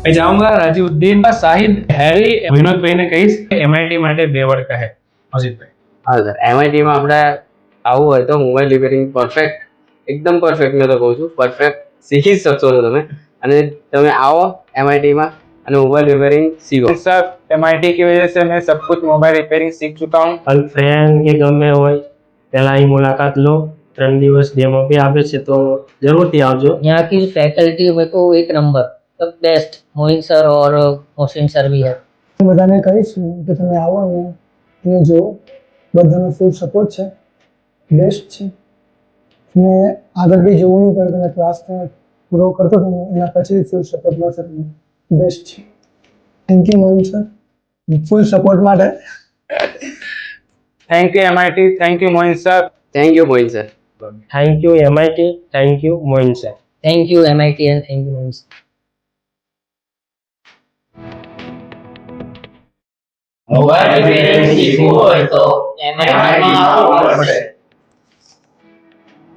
मैं जाऊंगा राजीउद्दीन का शाहिद हैरी विनोद भाई ने कही MIT માટે 2 વર્ડ કહે અજીતભાઈ. હા સર, MIT માં આપણે આવું હોય તો મોબાઈલ રિપેરિંગ પરફેક્ટ, એકદમ પરફેક્ટ મેં તો કહું છું, પરફેક્ટ શીખી જ શકશો છો તમે. અને તમે આવો MIT માં અને મોબાઈલ રિપેરિંગ सीखो. सर MIT की वजह से मैं सब कुछ मोबाइल रिपेयरिंग सीख चुका हूँ. ફ્રેન્ડ કે ગમે હોય પહેલા અહીં મુલાકાત લો, 3 દિવસ ડેમો બી આપે છે તો જરૂરથી આવજો. यहाँ की फैकल्टी मेरे को एक नंबर सब बेस्ट, मोइन सर और मोहसिन सर भी है. બધાને કહીશ કે તમે આવો ને તમે જો બધાનો ફૂલ સપોર્ટ છે, બેસ્ટ છે. તમે આગળ બી જોવું નહીં પડે, તમે ક્લાસ પૂરો કરતો તમે એના પછી ફૂલ સપોર્ટ મળશે તમને, બેસ્ટ છે. Thank you Mohan sir full support માટે. Thank you MIT, thank you Moin sir. Thank you Mohit sir. Thank you MIT, thank you Moin sir. Thank you MIT and thank you Moin sir. Mobile repairing શીખવું હોય તો MIT માં આવવું પડશે.